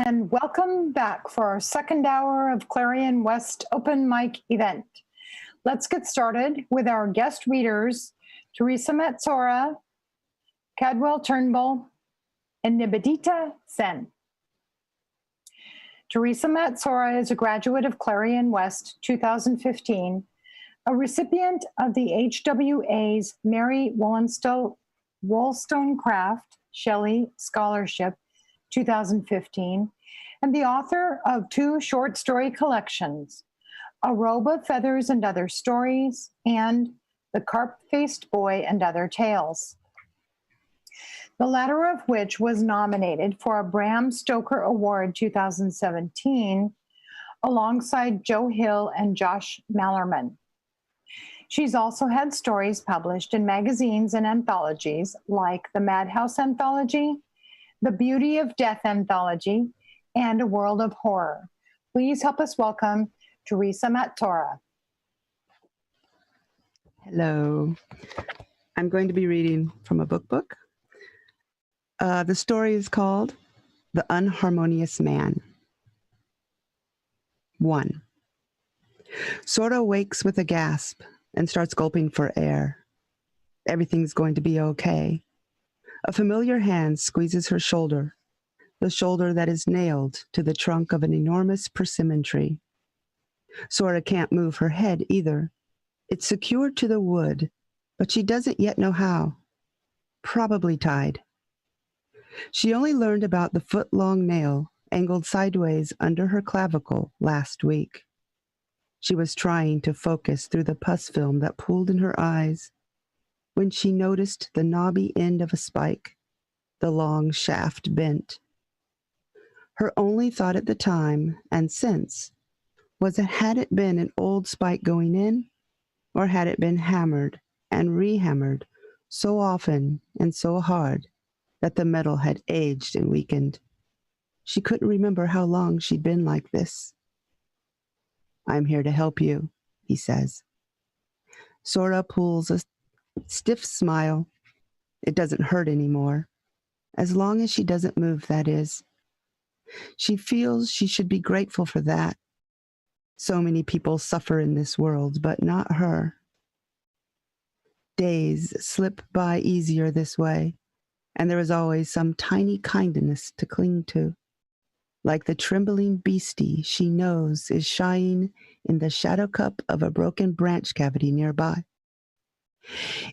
and welcome back for our second hour of Clarion West Open Mic event. Let's get started with our guest readers, Theresa Matsuura, Cadwell Turnbull, and Nivedita Sen. Theresa Matsuura is a graduate of Clarion West 2015, a recipient of the HWA's Mary Wollstonecraft Shelley Scholarship 2015, and the author of 2 short story collections, A Robe of Feathers and Other Stories, and The Carp-Faced Boy and Other Tales, the latter of which was nominated for a Bram Stoker Award 2017 alongside Joe Hill and Josh Mallerman. She's also had stories published in magazines and anthologies like the Madhouse Anthology, the Beauty of Death Anthology, and A World of Horror. Please help us welcome Theresa Matsuura. Hello. I'm going to be reading from a book. The story is called The Unharmonious Man. 1. Sorta wakes with a gasp and starts gulping for air. Everything's going to be okay. A familiar hand squeezes her shoulder, the shoulder that is nailed to the trunk of an enormous persimmon tree. Sorta can't move her head either. It's secured to the wood, but she doesn't yet know how. Probably tied. She only learned about the foot-long nail angled sideways under her clavicle last week. She was trying to focus through the pus film that pooled in her eyes when she noticed the knobby end of a spike, the long shaft bent. Her only thought at the time, and since, was that had it been an old spike going in, or had it been hammered and rehammered so often and so hard that the metal had aged and weakened. She couldn't remember how long she'd been like this. "I'm here to help you," he says. Sorta pulls a stiff smile. It doesn't hurt anymore. As long as she doesn't move, that is. She feels she should be grateful for that. So many people suffer in this world, but not her. Days slip by easier this way, and there is always some tiny kindness to cling to, like the trembling beastie she knows is shying in the shadow cup of a broken branch cavity nearby.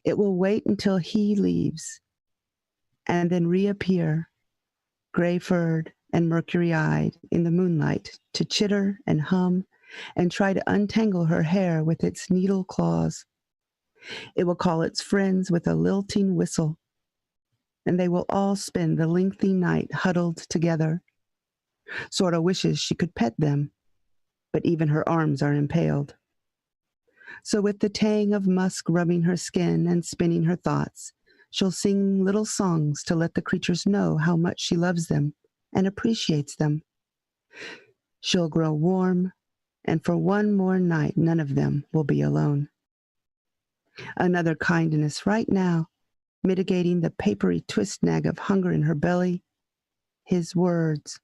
It will wait until he leaves, and then reappear, gray-furred and mercury-eyed in the moonlight, to chitter and hum and try to untangle her hair with its needle claws. It will call its friends with a lilting whistle, and they will all spend the lengthy night huddled together. Sorta wishes she could pet them, but even her arms are impaled. So with the tang of musk rubbing her skin and spinning her thoughts, she'll sing little songs to let the creatures know how much she loves them and appreciates them. She'll grow warm, and for one more night, none of them will be alone. Another kindness right now, mitigating the papery twist-nag of hunger in her belly. His words.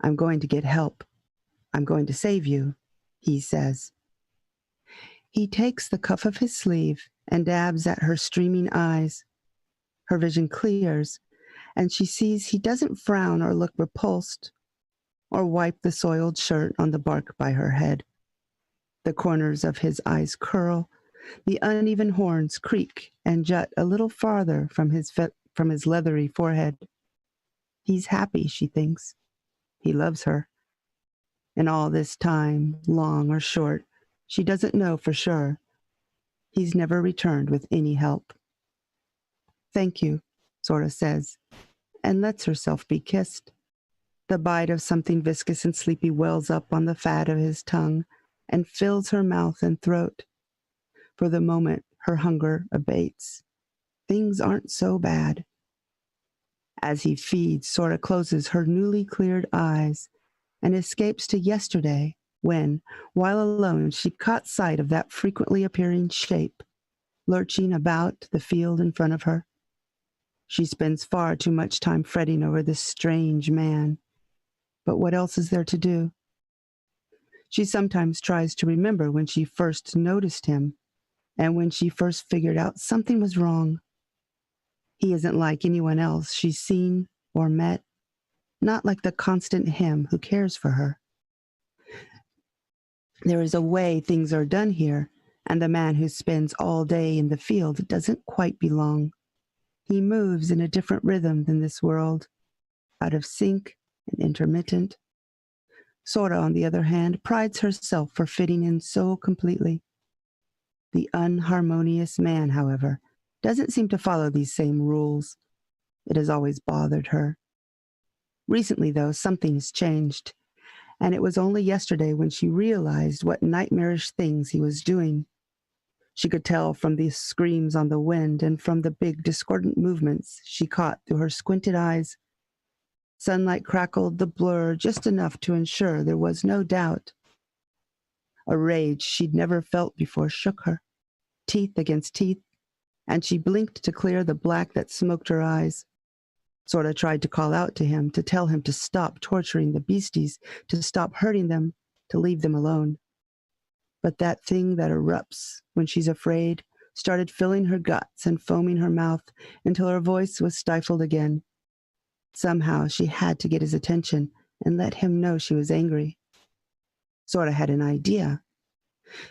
"I'm going to get help. I'm going to save you," he says. He takes the cuff of his sleeve and dabs at her streaming eyes. Her vision clears, and she sees he doesn't frown or look repulsed, or wipe the soiled shirt on the bark by her head. The corners of his eyes curl, the uneven horns creak and jut a little farther from his leathery forehead. He's happy, she thinks. He loves her. And all this time, long or short, she doesn't know for sure. He's never returned with any help. "Thank you," Sorta says, and lets herself be kissed. The bite of something viscous and sleepy wells up on the fat of his tongue and fills her mouth and throat. For the moment, her hunger abates. Things aren't so bad. As he feeds, Sorta closes her newly cleared eyes and escapes to yesterday when, while alone, she caught sight of that frequently appearing shape, lurching about the field in front of her. She spends far too much time fretting over this strange man. but what else is there to do? She sometimes tries to remember when she first noticed him and when she first figured out something was wrong. He isn't like anyone else she's seen or met, not like the constant him who cares for her. There is a way things are done here, and the man who spends all day in the field doesn't quite belong. He moves in a different rhythm than this world, out of sync and intermittent. Sorta, on the other hand, prides herself for fitting in so completely. The unharmonious man, however, doesn't seem to follow these same rules. It has always bothered her. Recently, though, something's changed, and it was only yesterday when she realized what nightmarish things he was doing. She could tell from the screams on the wind and from the big discordant movements she caught through her squinted eyes. Sunlight crackled the blur just enough to ensure there was no doubt. A rage she'd never felt before shook her, teeth against teeth, and she blinked to clear the black that smoked her eyes. Sorta tried to call out to him, to tell him to stop torturing the beasties, to stop hurting them, to leave them alone. But that thing that erupts when she's afraid started filling her guts and foaming her mouth until her voice was stifled again. Somehow she had to get his attention and let him know she was angry. Sorta had an idea.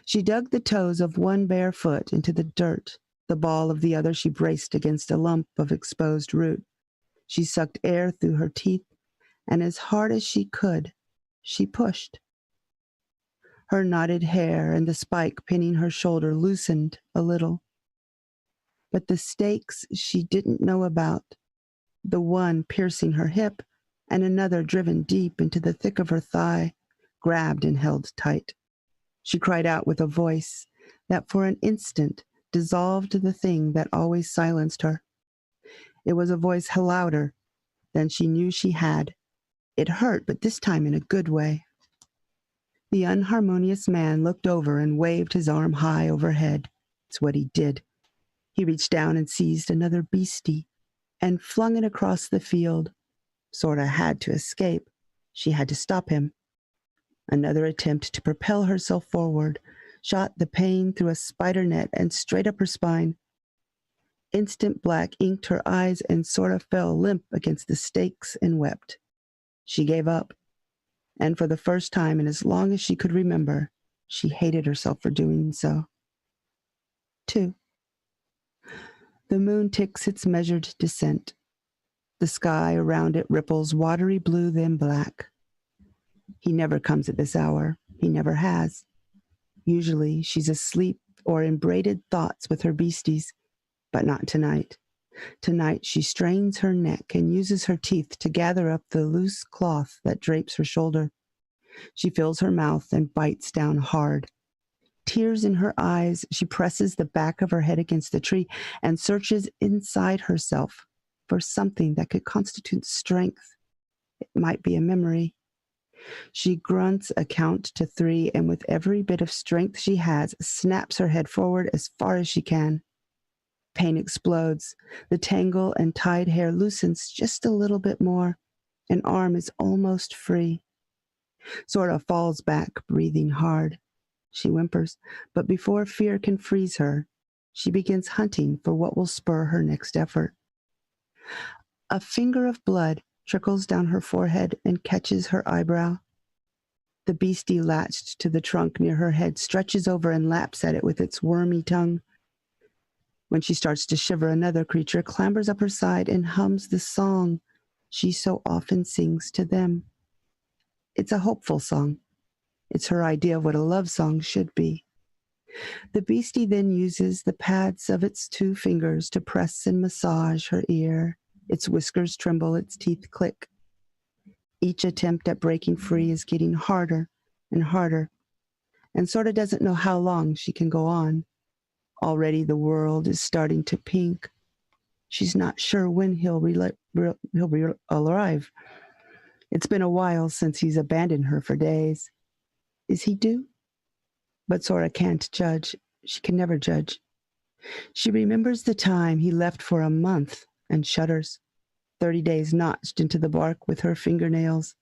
She dug the toes of one bare foot into the dirt. The ball of the other she braced against a lump of exposed root. She sucked air through her teeth, and as hard as she could, she pushed. Her knotted hair and the spike pinning her shoulder loosened a little. But the stakes she didn't know about, the one piercing her hip and another driven deep into the thick of her thigh, grabbed and held tight. She cried out with a voice that for an instant dissolved the thing that always silenced her. It was a voice louder than she knew she had. It hurt, but this time in a good way. The unharmonious man looked over and waved his arm high overhead. It's what he did. He reached down and seized another beastie and flung it across the field. Sorta had to escape. She had to stop him. Another attempt to propel herself forward shot the pain through a spider net and straight up her spine. Instant black inked her eyes and sorta fell limp against the stakes and wept. She gave up, and for the first time in as long as she could remember, she hated herself for doing so. 2. The moon ticks its measured descent. The sky around it ripples watery blue, then black. He never comes at this hour. He never has. Usually she's asleep or in braided thoughts with her beasties, but not tonight. Tonight she strains her neck and uses her teeth to gather up the loose cloth that drapes her shoulder. She fills her mouth and bites down hard. Tears in her eyes, she presses the back of her head against the tree and searches inside herself for something that could constitute strength. It might be a memory. She grunts a count to 3 and with every bit of strength she has, snaps her head forward as far as she can. Pain explodes. The tangle and tied hair loosens just a little bit more. An arm is almost free. Sorta falls back, breathing hard. She whimpers, but before fear can freeze her, she begins hunting for what will spur her next effort. A finger of blood trickles down her forehead and catches her eyebrow. The beastie latched to the trunk near her head stretches over and laps at it with its wormy tongue. When she starts to shiver, another creature clambers up her side and hums the song she so often sings to them. It's a hopeful song. It's her idea of what a love song should be. The beastie then uses the pads of its 2 fingers to press and massage her ear. Its whiskers tremble, its teeth click. Each attempt at breaking free is getting harder and harder, and sorta doesn't know how long she can go on. Already the world is starting to pink. She's not sure when he'll arrive. It's been a while since he's abandoned her for days. Is he due? But Sorta can't judge. She can never judge. She remembers the time he left for a month and shudders. 30 days notched into the bark with her fingernails.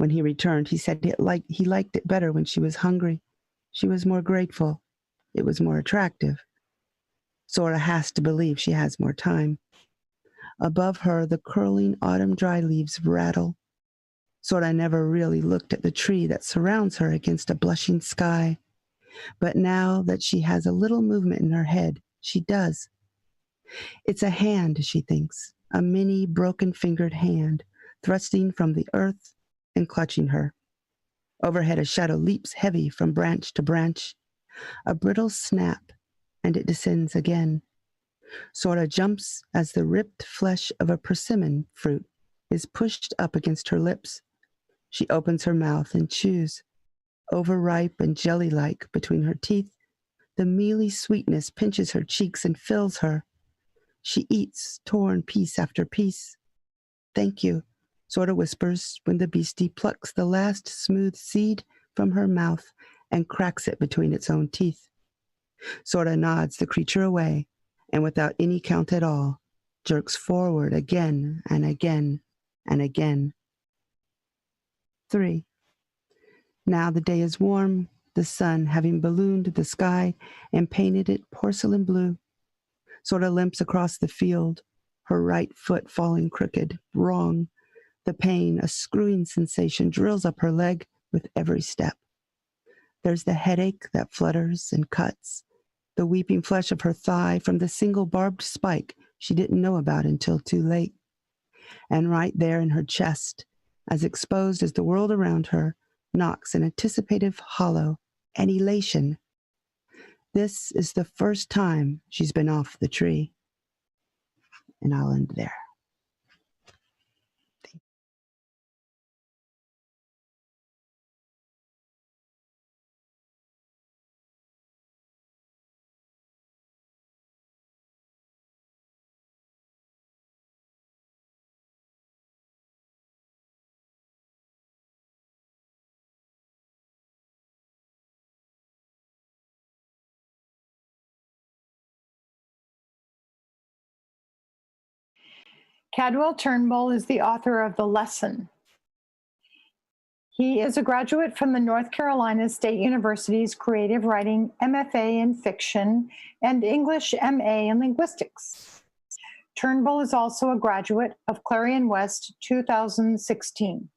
When he returned, he said he liked it better when she was hungry. She was more grateful. It was more attractive. Sora has to believe she has more time. Above her, the curling autumn dry leaves rattle. Sora never really looked at the tree that surrounds her against a blushing sky. But now that she has a little movement in her head, she does. It's a hand, she thinks, a mini broken-fingered hand, thrusting from the earth and clutching her. Overhead, a shadow leaps heavy from branch to branch. A brittle snap, and it descends again. Sora jumps as the ripped flesh of a persimmon fruit is pushed up against her lips. She opens her mouth and chews. Overripe and jelly-like between her teeth, the mealy sweetness pinches her cheeks and fills her. She eats, torn piece after piece. Thank you, Sora whispers when the beastie plucks the last smooth seed from her mouth and cracks it between its own teeth. Sora nods the creature away, and without any count at all, jerks forward again and again and again. 3. Now the day is warm, the sun having ballooned the sky and painted it porcelain blue. Sora limps across the field, her right foot falling crooked, wrong. The pain, a screwing sensation, drills up her leg with every step. There's the headache that flutters and cuts, the weeping flesh of her thigh from the single barbed spike she didn't know about until too late. And right there in her chest, as exposed as the world around her, knocks an anticipative hollow, an elation. This is the first time she's been off the tree. And I'll end there. Cadwell Turnbull is the author of The Lesson. He is a graduate from the North Carolina State University's Creative Writing MFA in Fiction and English MA in Linguistics. Turnbull is also a graduate of Clarion West 2016.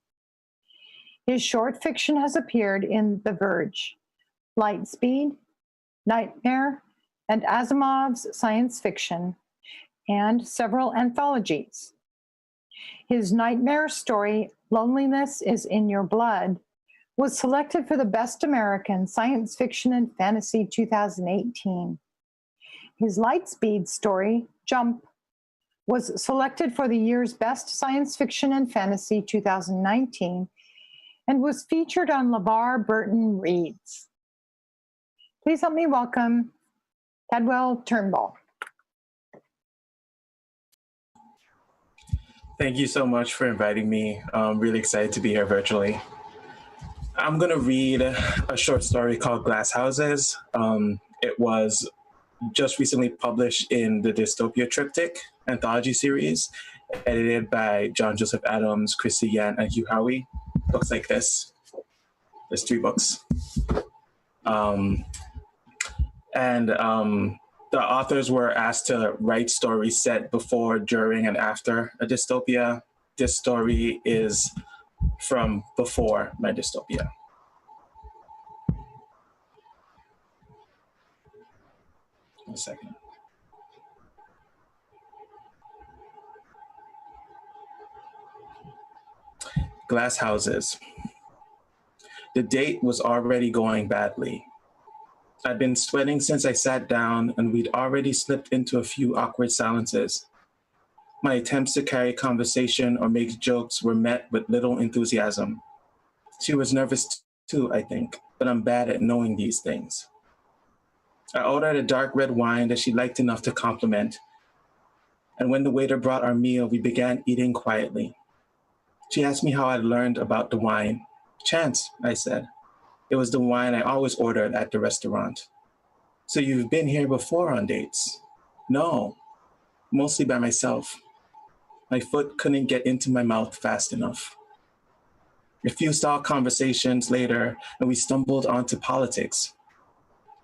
His short fiction has appeared in The Verge, Lightspeed, Nightmare, and Asimov's Science Fiction, and several anthologies. His nightmare story, Loneliness is in Your Blood, was selected for the Best American Science Fiction and Fantasy 2018. His Lightspeed story, Jump, was selected for the year's Best Science Fiction and Fantasy 2019 and was featured on LeVar Burton Reads. Please help me welcome Cadwell Turnbull. Thank you so much for inviting me. I'm really excited to be here virtually. I'm going to read a short story called Glass Houses. It was just recently published in the Dystopia Triptych anthology series, edited by John Joseph Adams, Christy Yan, and Hugh Howey. Looks like this. There's 3 books. The authors were asked to write stories set before, during, and after a dystopia. This story is from before my dystopia. One second. Glass houses. The date was already going badly. I'd been sweating since I sat down, and we'd already slipped into a few awkward silences. My attempts to carry conversation or make jokes were met with little enthusiasm. She was nervous too, I think, but I'm bad at knowing these things. I ordered a dark red wine that she liked enough to compliment, and when the waiter brought our meal, we began eating quietly. She asked me how I'd learned about the wine. Chance, I said. It was the wine I always ordered at the restaurant. So you've been here before on dates? No, mostly by myself. My foot couldn't get into my mouth fast enough. A few stalled conversations later, and we stumbled onto politics.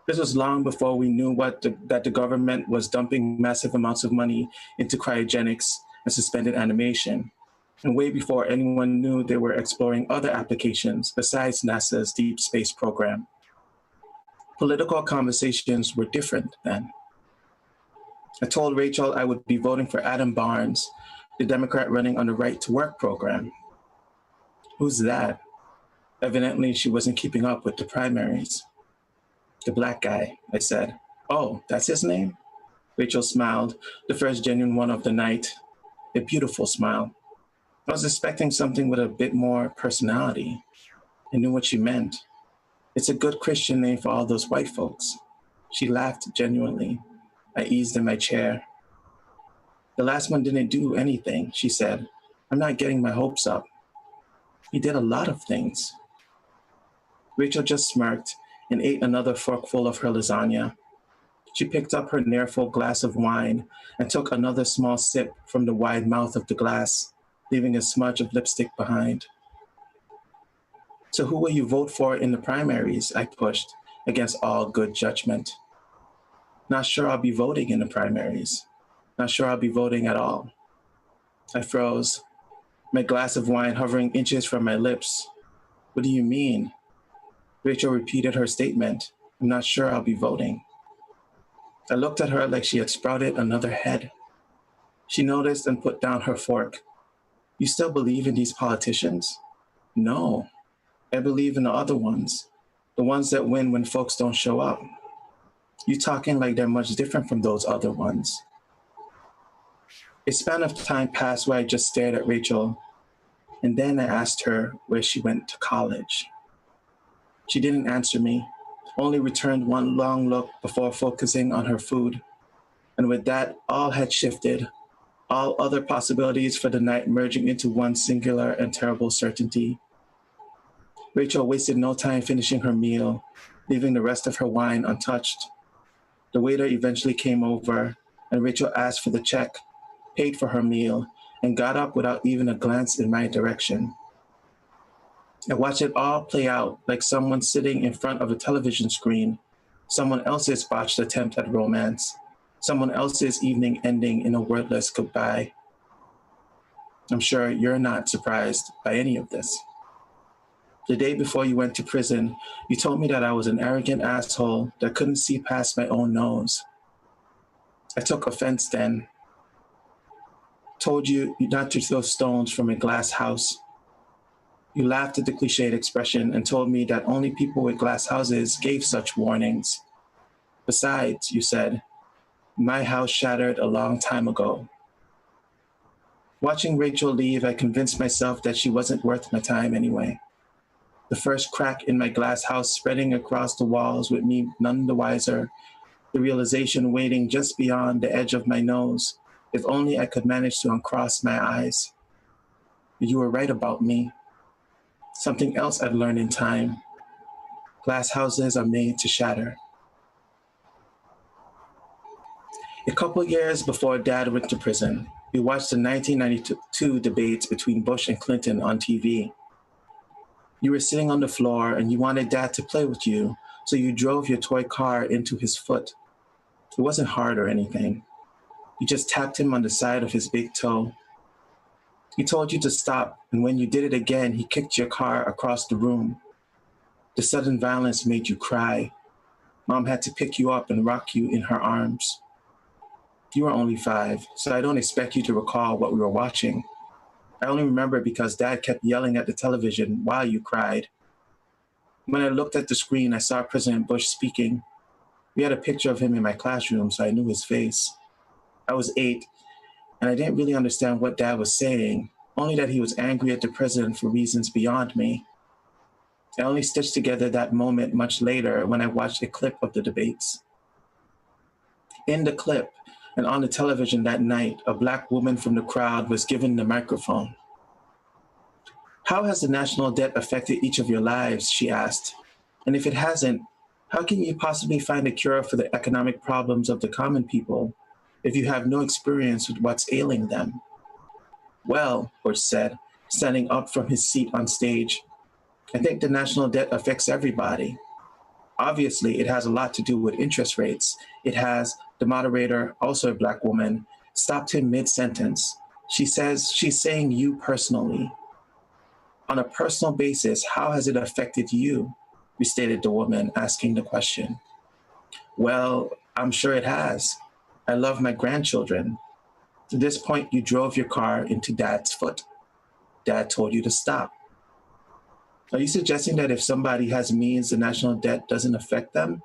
This was long before we knew that the government was dumping massive amounts of money into cryogenics and suspended animation, and way before anyone knew they were exploring other applications besides NASA's deep space program. Political conversations were different then. I told Rachel I would be voting for Adam Barnes, the Democrat running on the Right to Work program. Who's that? Evidently, she wasn't keeping up with the primaries. The black guy, I said. Oh, that's his name? Rachel smiled, the first genuine one of the night. A beautiful smile. I was expecting something with a bit more personality. I knew what she meant. It's a good Christian name for all those white folks. She laughed genuinely. I eased in my chair. The last one didn't do anything, she said. I'm not getting my hopes up. He did a lot of things. Rachel just smirked and ate another forkful of her lasagna. She picked up her nearful glass of wine and took another small sip from the wide mouth of the glass, leaving a smudge of lipstick behind. So who will you vote for in the primaries? I pushed, against all good judgment. Not sure I'll be voting in the primaries. Not sure I'll be voting at all. I froze, my glass of wine hovering inches from my lips. What do you mean? Rachel repeated her statement. I'm not sure I'll be voting. I looked at her like she had sprouted another head. She noticed and put down her fork. You still believe in these politicians? No, I believe in the other ones, the ones that win when folks don't show up. You talking like they're much different from those other ones. A span of time passed where I just stared at Rachel, and then I asked her where she went to college. She didn't answer me, only returned one long look before focusing on her food. And with that, all had shifted, all other possibilities for the night merging into one singular and terrible certainty. Rachel wasted no time finishing her meal, leaving the rest of her wine untouched. The waiter eventually came over, and Rachel asked for the check, paid for her meal, and got up without even a glance in my direction. I watched it all play out like someone sitting in front of a television screen, someone else's botched attempt at romance, someone else's evening ending in a wordless goodbye. I'm sure you're not surprised by any of this. The day before you went to prison, you told me that I was an arrogant asshole that couldn't see past my own nose. I took offense then. Told you not to throw stones from a glass house. You laughed at the cliched expression and told me that only people with glass houses gave such warnings. Besides, you said, my house shattered a long time ago. Watching Rachel leave, I convinced myself that she wasn't worth my time anyway. The first crack in my glass house spreading across the walls with me none the wiser, the realization waiting just beyond the edge of my nose, if only I could manage to uncross my eyes. You were right about me. Something else I've learned in time. Glass houses are made to shatter. A couple years before Dad went to prison, we watched the 1992 debates between Bush and Clinton on TV. You were sitting on the floor and you wanted Dad to play with you, so you drove your toy car into his foot. It wasn't hard or anything. You just tapped him on the side of his big toe. He told you to stop, and when you did it again, he kicked your car across the room. The sudden violence made you cry. Mom had to pick you up and rock you in her arms. You were only 5, so I don't expect you to recall what we were watching. I only remember because Dad kept yelling at the television while you cried. When I looked at the screen, I saw President Bush speaking. We had a picture of him in my classroom, so I knew his face. I was 8, and I didn't really understand what Dad was saying, only that he was angry at the president for reasons beyond me. I only stitched together that moment much later when I watched a clip of the debates. In the clip, and on the television that night, a Black woman from the crowd was given the microphone. How has the national debt affected each of your lives, she asked. And if it hasn't, how can you possibly find a cure for the economic problems of the common people if you have no experience with what's ailing them? Well, Bush said, standing up from his seat on stage, I think the national debt affects everybody. Obviously, it has a lot to do with interest rates. It has, the moderator, also a Black woman, stopped him mid-sentence. She says she's saying you personally. On a personal basis, how has it affected you? Restated the woman, asking the question. Well, I'm sure it has. I love my grandchildren. To this point, you drove your car into Dad's foot. Dad told you to stop. Are you suggesting that if somebody has means, the national debt doesn't affect them?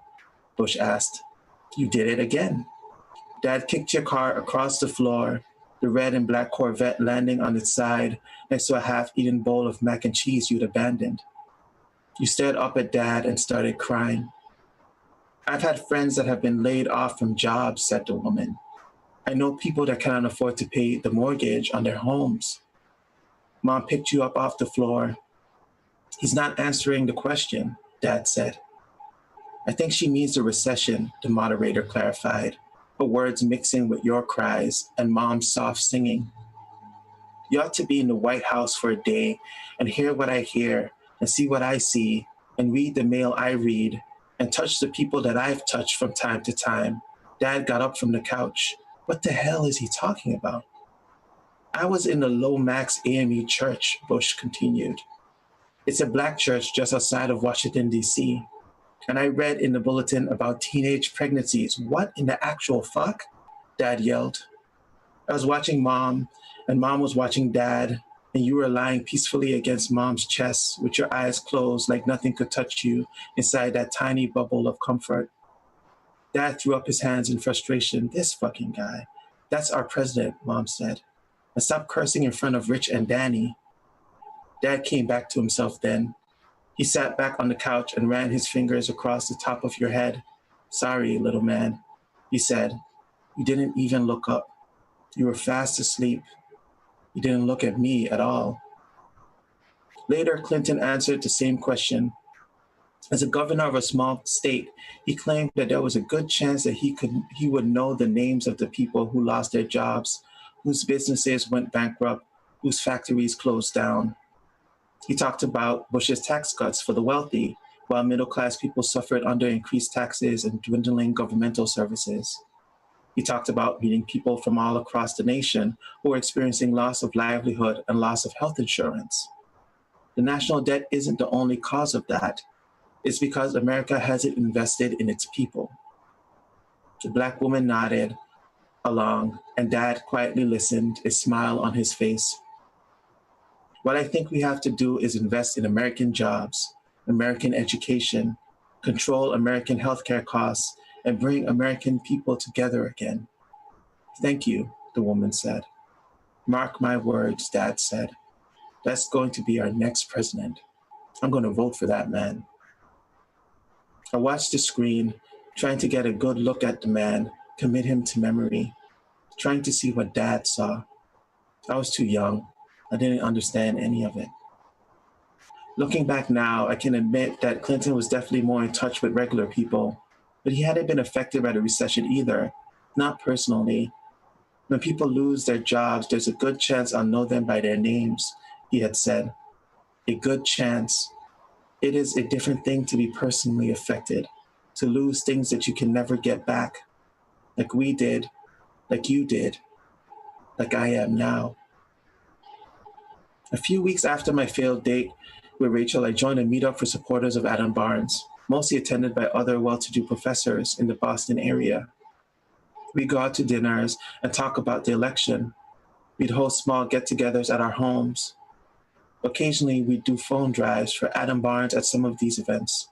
Bush asked. You did it again. Dad kicked your car across the floor, the red and black Corvette landing on its side next to a half-eaten bowl of mac and cheese you'd abandoned. You stared up at Dad and started crying. I've had friends that have been laid off from jobs, said the woman. I know people that cannot afford to pay the mortgage on their homes. Mom picked you up off the floor. He's not answering the question, Dad said. I think she means the recession, the moderator clarified, her words mixing with your cries and Mom's soft singing. You ought to be in the White House for a day and hear what I hear and see what I see and read the mail I read and touch the people that I've touched from time to time. Dad got up from the couch. What the hell is he talking about? I was in the Lomax AME church, Bush continued. It's a Black church just outside of Washington, D.C. And I read in the bulletin about teenage pregnancies. What in the actual fuck? Dad yelled. I was watching Mom, and Mom was watching Dad, and you were lying peacefully against Mom's chest with your eyes closed like nothing could touch you inside that tiny bubble of comfort. Dad threw up his hands in frustration. This fucking guy. That's our president, Mom said. And stop cursing in front of Rich and Danny. Dad came back to himself then. He sat back on the couch and ran his fingers across the top of your head. Sorry, little man, he said. You didn't even look up. You were fast asleep. You didn't look at me at all. Later, Clinton answered the same question. As a governor of a small state, he claimed that there was a good chance that he would know the names of the people who lost their jobs, whose businesses went bankrupt, whose factories closed down. He talked about Bush's tax cuts for the wealthy, while middle-class people suffered under increased taxes and dwindling governmental services. He talked about meeting people from all across the nation who were experiencing loss of livelihood and loss of health insurance. The national debt isn't the only cause of that. It's because America hasn't invested in its people. The Black woman nodded along, and Dad quietly listened, a smile on his face. What I think we have to do is invest in American jobs, American education, control American healthcare costs, and bring American people together again. Thank you, the woman said. Mark my words, Dad said. That's going to be our next president. I'm going to vote for that man. I watched the screen, trying to get a good look at the man, commit him to memory, trying to see what Dad saw. I was too young. I didn't understand any of it. Looking back now, I can admit that Clinton was definitely more in touch with regular people, but he hadn't been affected by the recession either, not personally. When people lose their jobs, there's a good chance I'll know them by their names, he had said. A good chance. It is a different thing to be personally affected, to lose things that you can never get back, like we did, like you did, like I am now. A few weeks after my failed date with Rachel, I joined a meetup for supporters of Adam Barnes, mostly attended by other well-to-do professors in the Boston area. We'd go out to dinners and talk about the election. We'd host small get-togethers at our homes. Occasionally, we'd do phone drives for Adam Barnes at some of these events.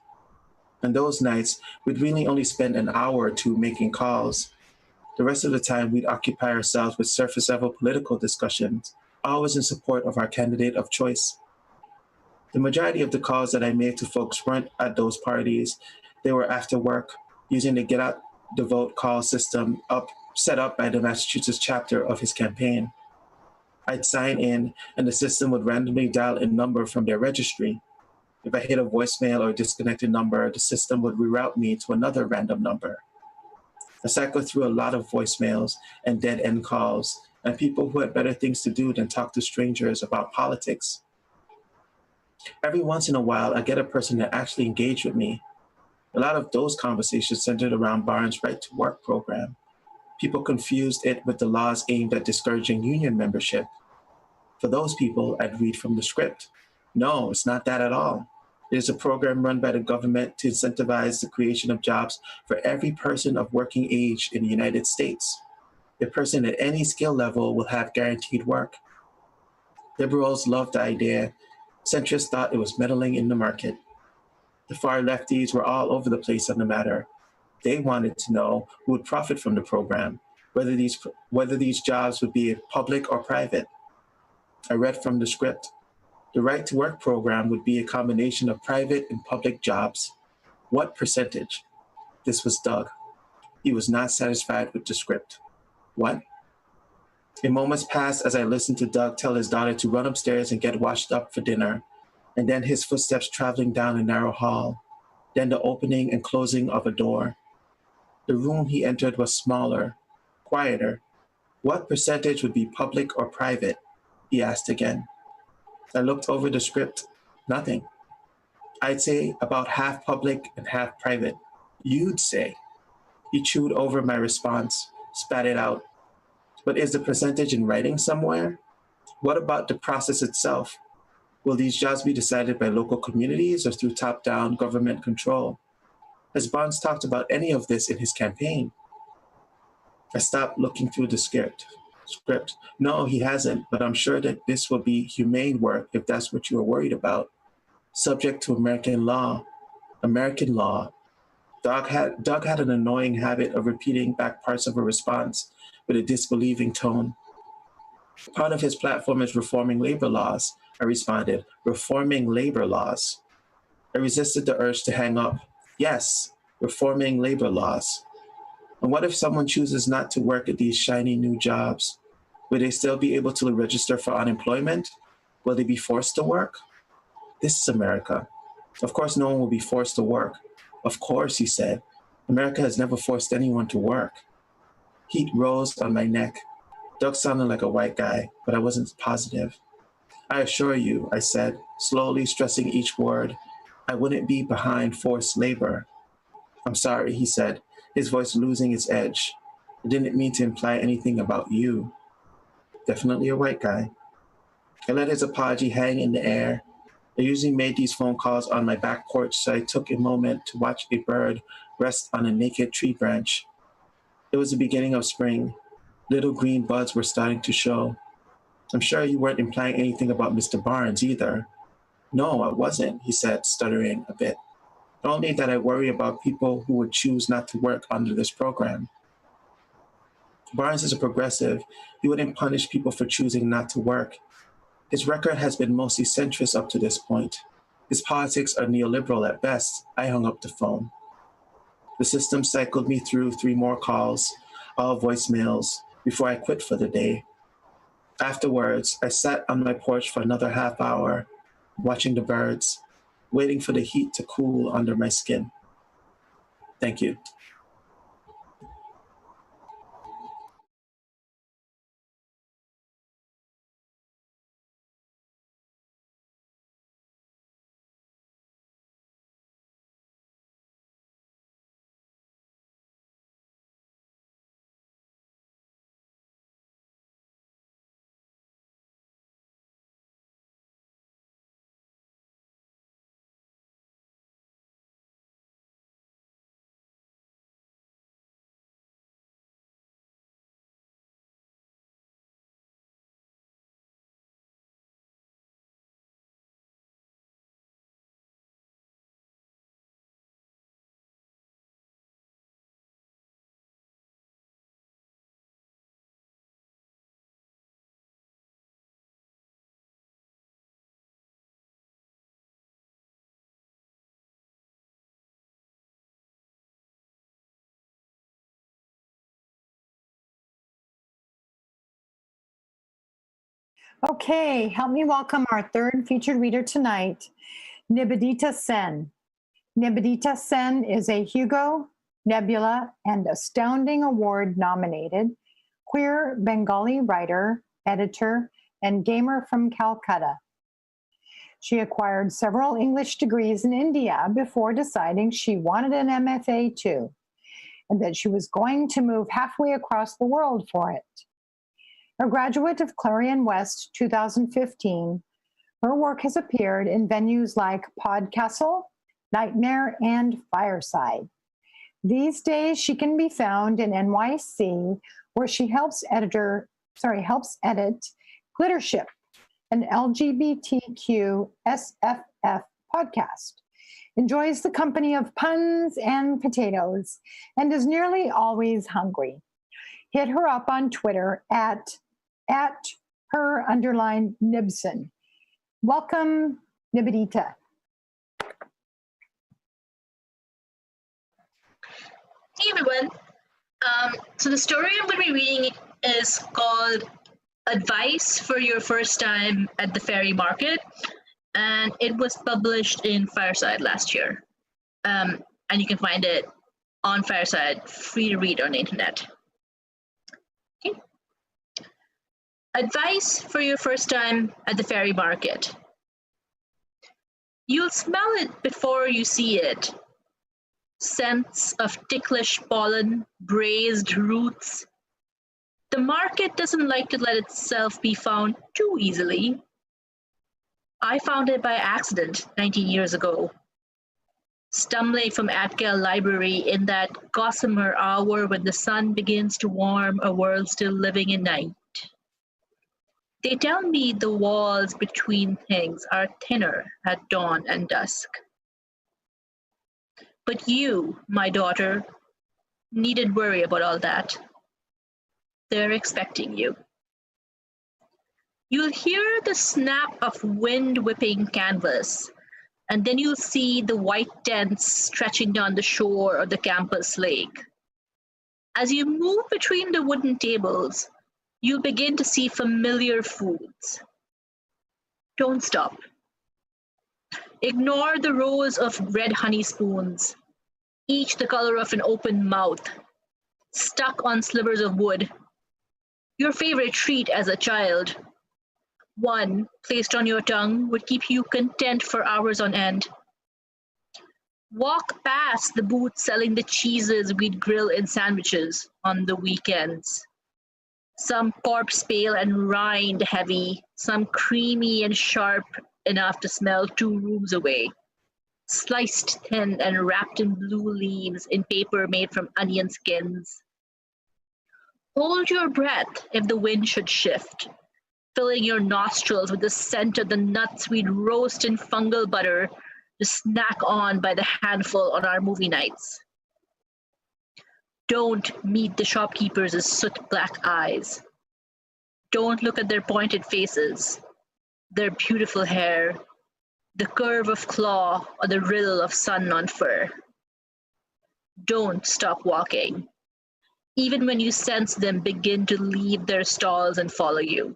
On those nights, we'd really only spend an hour or two making calls. The rest of the time, we'd occupy ourselves with surface-level political discussions, always in support of our candidate of choice. The majority of the calls that I made to folks weren't at those parties. They were after work, using the Get Out the Vote call system set up by the Massachusetts chapter of his campaign. I'd sign in, and the system would randomly dial a number from their registry. If I hit a voicemail or a disconnected number, the system would reroute me to another random number. I cycled through a lot of voicemails and dead-end calls, and people who had better things to do than talk to strangers about politics. Every once in a while, I get a person to actually engage with me. A lot of those conversations centered around Barnes' Right-to-Work program. People confused it with the laws aimed at discouraging union membership. For those people, I'd read from the script. No, it's not that at all. It is a program run by the government to incentivize the creation of jobs for every person of working age in the United States. A person at any skill level will have guaranteed work. Liberals loved the idea. Centrists thought it was meddling in the market. The far lefties were all over the place on the matter. They wanted to know who would profit from the program, whether these jobs would be public or private. I read from the script. The Right-to-Work program would be a combination of private and public jobs. What percentage? This was Doug. He was not satisfied with the script. What? A moments passed as I listened to Doug tell his daughter to run upstairs and get washed up for dinner, and then his footsteps traveling down a narrow hall, then the opening and closing of a door. The room he entered was smaller, quieter. What percentage would be public or private? He asked again. I looked over the script. Nothing. I'd say about half public and half private. You'd say. He chewed over my response, spat it out. But is the percentage in writing somewhere? What about the process itself? Will these jobs be decided by local communities or through top-down government control? Has Barnes talked about any of this in his campaign? I stopped looking through the script. No, he hasn't, but I'm sure that this will be humane work if that's what you are worried about. Subject to American law. American law. Doug had an annoying habit of repeating back parts of a response with a disbelieving tone. Part of his platform is reforming labor laws, I responded. Reforming labor laws. I resisted the urge to hang up. Yes, reforming labor laws. And what if someone chooses not to work at these shiny new jobs? Will they still be able to register for unemployment? Will they be forced to work? This is America. Of course, no one will be forced to work. Of course, he said. America has never forced anyone to work. Heat rose on my neck. Doug sounded like a white guy, but I wasn't positive. I assure you, I said, slowly stressing each word, I wouldn't be behind forced labor. I'm sorry, he said, his voice losing its edge. I didn't mean to imply anything about you. Definitely a white guy. I let his apology hang in the air. I usually made these phone calls on my back porch, so I took a moment to watch a bird rest on a naked tree branch. It was the beginning of spring. Little green buds were starting to show. I'm sure you weren't implying anything about Mr. Barnes either. No, I wasn't, he said, stuttering a bit. Only that I worry about people who would choose not to work under this program. Barnes is a progressive. He wouldn't punish people for choosing not to work. His record has been mostly centrist up to this point. His politics are neoliberal at best. I hung up the phone. The system cycled me through 3 more calls, all voicemails, before I quit for the day. Afterwards, I sat on my porch for another half hour, watching the birds, waiting for the heat to cool under my skin. Thank you. Okay, help me welcome our third featured reader tonight, Nivedita Sen. Nivedita Sen is a Hugo, Nebula, and Astounding Award nominated queer Bengali writer, editor, and gamer from Calcutta. She acquired several English degrees in India before deciding she wanted an MFA too, and that she was going to move halfway across the world for it. A graduate of Clarion West 2015, her work has appeared in venues like Podcastle, Nightmare, and Fireside. These days, she can be found in NYC, where she helps edit Glittership, an LGBTQ SFF podcast, enjoys the company of puns and potatoes, and is nearly always hungry. Hit her up on Twitter at her_Nibson. Welcome, Nibidita. Hey everyone. So the story I'm going to be reading is called Advice for Your First Time at the Fairy Market, and it was published in Fireside last year. And you can find it on Fireside, free to read on the internet. Okay. Advice for your first time at the fairy market. You'll smell it before you see it. Scents of ticklish pollen, braised roots. The market doesn't like to let itself be found too easily. I found it by accident 19 years ago, stumbling from Atgell Library in that gossamer hour when the sun begins to warm a world still living in night. They tell me the walls between things are thinner at dawn and dusk. But you, my daughter, needn't worry about all that. They're expecting you. You'll hear the snap of wind whipping canvas, and then you'll see the white tents stretching down the shore of the campus lake. As you move between the wooden tables, you'll begin to see familiar foods. Don't stop. Ignore the rows of red honey spoons, each the color of an open mouth, stuck on slivers of wood. Your favorite treat as a child. One placed on your tongue would keep you content for hours on end. Walk past the booths selling the cheeses we'd grill in sandwiches on the weekends. Some corpse pale and rind heavy, some creamy and sharp enough to smell 2 rooms away, sliced thin and wrapped in blue leaves in paper made from onion skins. Hold your breath if the wind should shift, filling your nostrils with the scent of the nuts we'd roast in fungal butter to snack on by the handful on our movie nights. Don't meet the shopkeepers' soot-black eyes. Don't look at their pointed faces, their beautiful hair, the curve of claw or the riddle of sun on fur. Don't stop walking, even when you sense them begin to leave their stalls and follow you.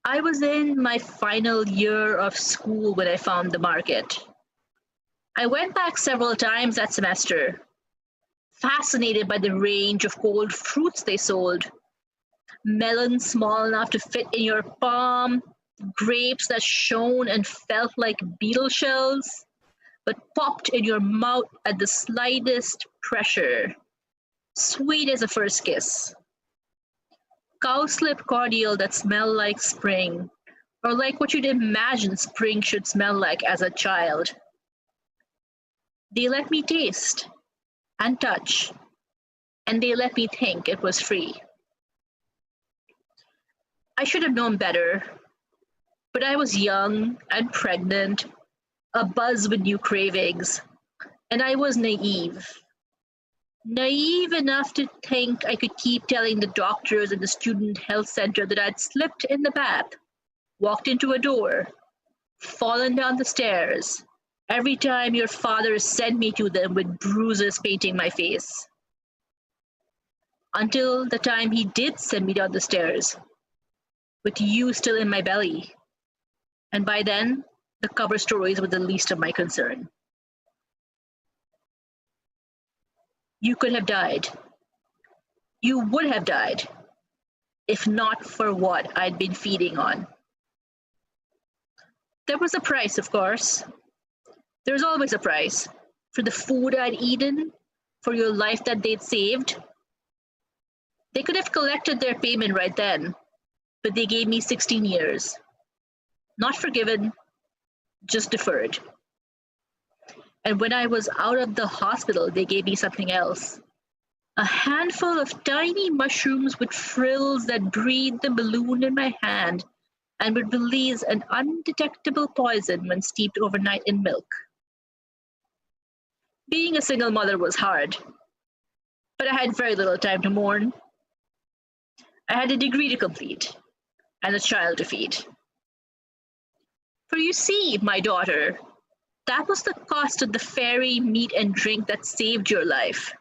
I was in my final year of school when I found the market. I went back several times that semester, fascinated by the range of cold fruits they sold. Melons small enough to fit in your palm, grapes that shone and felt like beetle shells, but popped in your mouth at the slightest pressure, sweet as a first kiss. Cowslip cordial that smelled like spring, or like what you'd imagine spring should smell like as a child. They let me taste and touch, and they let me think it was free. I should have known better, but I was young and pregnant, abuzz with new cravings, and I was naive. Naive enough to think I could keep telling the doctors in the student health center that I'd slipped in the bath, walked into a door, fallen down the stairs, every time your father sent me to them with bruises painting my face. Until the time he did send me down the stairs, with you still in my belly. And by then, the cover stories were the least of my concern. You could have died. You would have died, if not for what I'd been feeding on. There was a price, of course. There's always a price for the food I'd eaten, for your life that they'd saved. They could have collected their payment right then, but they gave me 16 years. Not forgiven, just deferred. And when I was out of the hospital, they gave me something else. A handful of tiny mushrooms with frills that breathed and ballooned in my hand and would release an undetectable poison when steeped overnight in milk. Being a single mother was hard, but I had very little time to mourn. I had a degree to complete and a child to feed. For you see, my daughter, that was the cost of the fairy meat and drink that saved your life.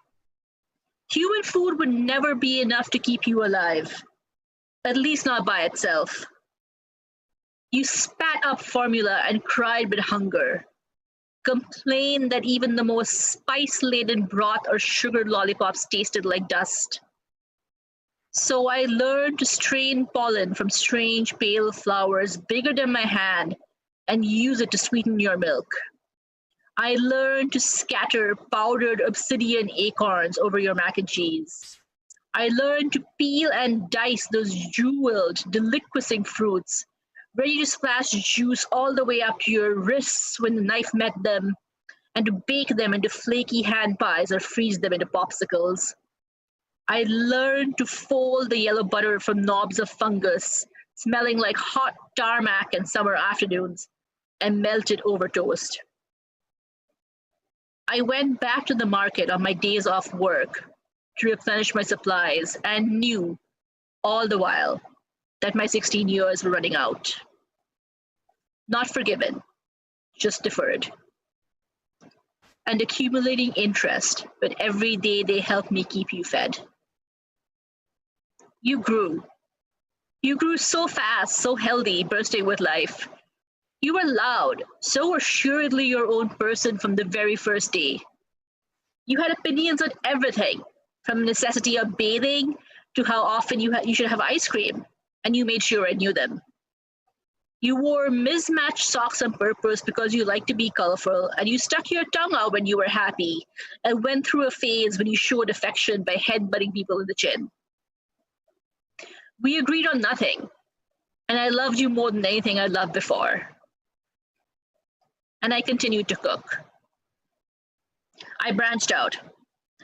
Human food would never be enough to keep you alive, at least not by itself. You spat up formula and cried with hunger, complained that even the most spice-laden broth or sugared lollipops tasted like dust. So I learned to strain pollen from strange pale flowers bigger than my hand and use it to sweeten your milk. I learned to scatter powdered obsidian acorns over your mac and cheese. I learned to peel and dice those jeweled, deliquescing fruits, ready to splash juice all the way up to your wrists when the knife met them, and to bake them into flaky hand pies or freeze them into popsicles. I learned to fold the yellow butter from knobs of fungus, smelling like hot tarmac in summer afternoons, and melt it over toast. I went back to the market on my days off work to replenish my supplies and knew all the while that my 16 years were running out. Not forgiven, just deferred. And accumulating interest, but every day they helped me keep you fed. You grew. You grew so fast, so healthy, bursting with life. You were loud, so assuredly your own person from the very first day. You had opinions on everything, from the necessity of bathing to how often you should have ice cream, and you made sure I knew them. You wore mismatched socks on purpose because you liked to be colorful, and you stuck your tongue out when you were happy, and went through a phase when you showed affection by headbutting people in the chin. We agreed on nothing, and I loved you more than anything I loved before. And I continued to cook. I branched out.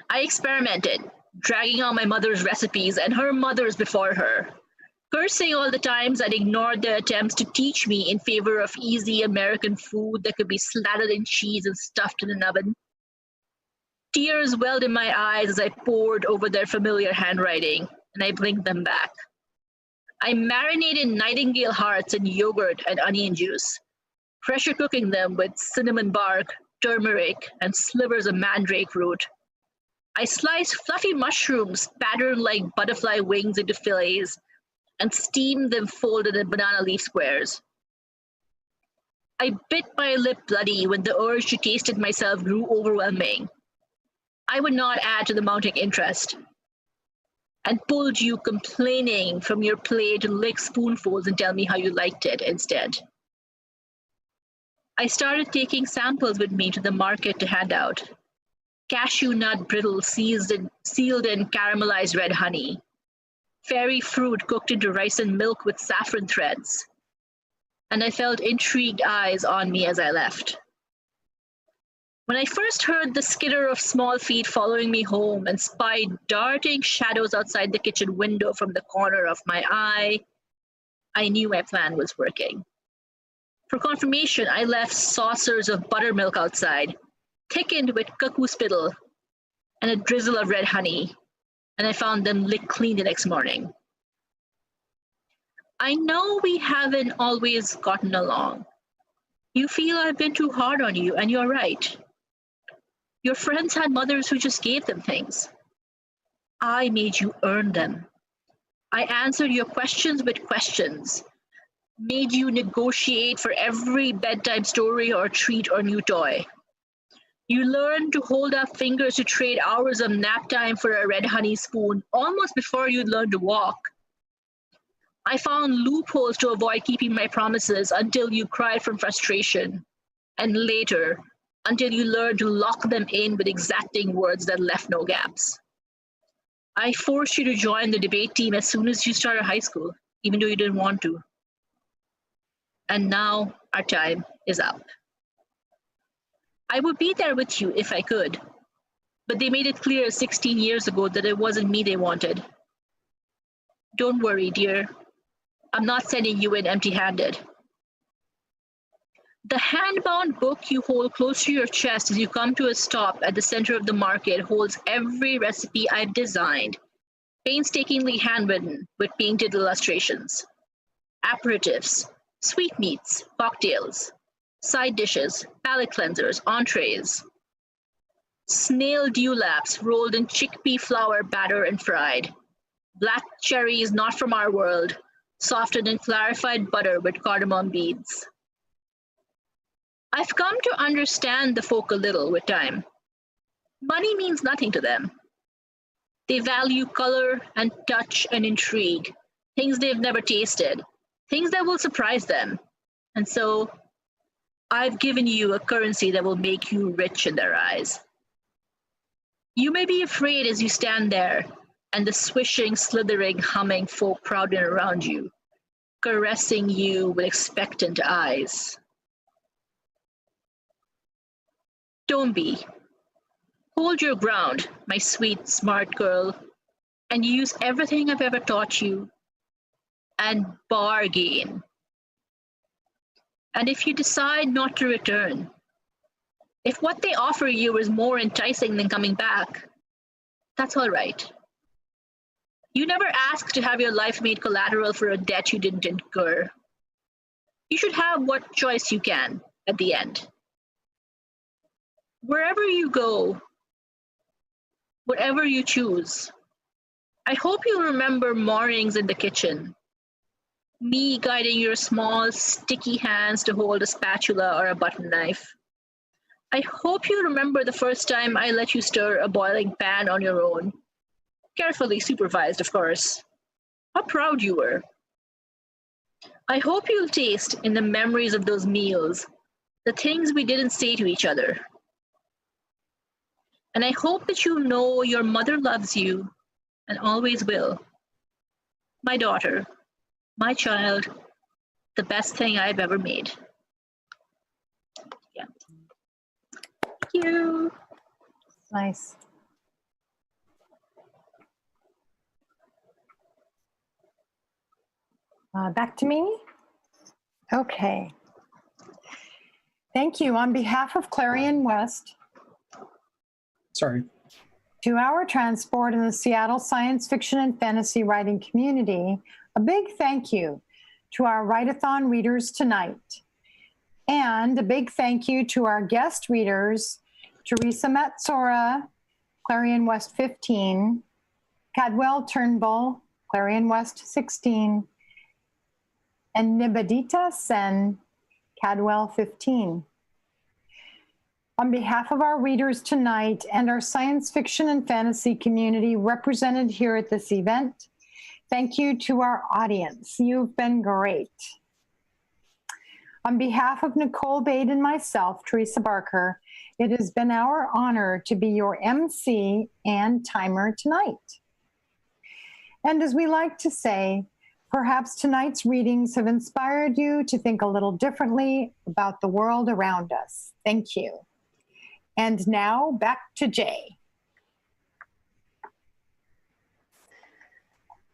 I experimented, dragging out my mother's recipes and her mother's before her, cursing all the times I'd ignored their attempts to teach me in favor of easy American food that could be slathered in cheese and stuffed in an oven. Tears welled in my eyes as I pored over their familiar handwriting, and I blinked them back. I marinated nightingale hearts in yogurt and onion juice, pressure cooking them with cinnamon bark, turmeric, and slivers of mandrake root. I sliced fluffy mushrooms patterned like butterfly wings into fillets and steamed them folded in banana leaf squares. I bit my lip bloody when the urge to taste it myself grew overwhelming. I would not add to the mounting interest, and pulled you complaining from your plate to lick spoonfuls and tell me how you liked it instead. I started taking samples with me to the market to hand out. Cashew nut brittle sealed in caramelized red honey. Fairy fruit cooked into rice and milk with saffron threads. And I felt intrigued eyes on me as I left. When I first heard the skitter of small feet following me home and spied darting shadows outside the kitchen window from the corner of my eye, I knew my plan was working. For confirmation, I left saucers of buttermilk outside, thickened with cuckoo spittle and a drizzle of red honey, and I found them licked clean the next morning. I know we haven't always gotten along. You feel I've been too hard on you, and you're right. Your friends had mothers who just gave them things. I made you earn them. I answered your questions with questions, made you negotiate for every bedtime story or treat or new toy. You learned to hold up fingers to trade hours of nap time for a red honey spoon almost before you'd learned to walk. I found loopholes to avoid keeping my promises until you cried from frustration, and later, until you learned to lock them in with exacting words that left no gaps. I forced you to join the debate team as soon as you started high school, even though you didn't want to. And now our time is up. I would be there with you if I could, but they made it clear 16 years ago that it wasn't me they wanted. Don't worry, dear. I'm not sending you in empty-handed. The hand-bound book you hold close to your chest as you come to a stop at the center of the market holds every recipe I've designed, painstakingly handwritten with painted illustrations. Aperitifs, sweetmeats, cocktails, side dishes, palate cleansers, entrees. Snail dewlaps rolled in chickpea flour batter and fried. Black cherries not from our world, softened in clarified butter with cardamom beads. I've come to understand the folk a little with time. Money means nothing to them. They value color and touch and intrigue, things they've never tasted, things that will surprise them. And so I've given you a currency that will make you rich in their eyes. You may be afraid as you stand there and the swishing, slithering, humming folk crowding around you, caressing you with expectant eyes. Don't be. Hold your ground, my sweet, smart girl, and use everything I've ever taught you, and bargain. And if you decide not to return, if what they offer you is more enticing than coming back, that's all right. You never asked to have your life made collateral for a debt you didn't incur. You should have what choice you can at the end. Wherever you go, whatever you choose, I hope you remember mornings in the kitchen, me guiding your small, sticky hands to hold a spatula or a butter knife. I hope you remember the first time I let you stir a boiling pan on your own. Carefully supervised, of course. How proud you were. I hope you'll taste in the memories of those meals the things we didn't say to each other. And I hope that you know your mother loves you and always will. My daughter, my child, the best thing I've ever made. Yeah. Thank you. Nice. Back to me? Okay. Thank you. On behalf of Clarion West, Sorry. 2 Hour Transport, and the Seattle science fiction and fantasy writing community, a big thank you to our Write-a-thon readers tonight. And a big thank you to our guest readers, Theresa Matsuura, Clarion West 15, Cadwell Turnbull, Clarion West 16, and Nibadita Sen, Cadwell 15. On behalf of our readers tonight and our science fiction and fantasy community represented here at this event, thank you to our audience. You've been great. On behalf of Nicole Bade and myself, Theresa Barker, it has been our honor to be your MC and timer tonight. And as we like to say, perhaps tonight's readings have inspired you to think a little differently about the world around us. Thank you. And now back to Jay.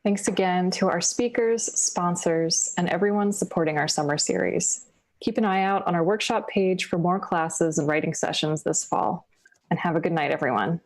Thanks again to our speakers, sponsors, and everyone supporting our summer series. Keep an eye out on our workshop page for more classes and writing sessions this fall. And have a good night, everyone.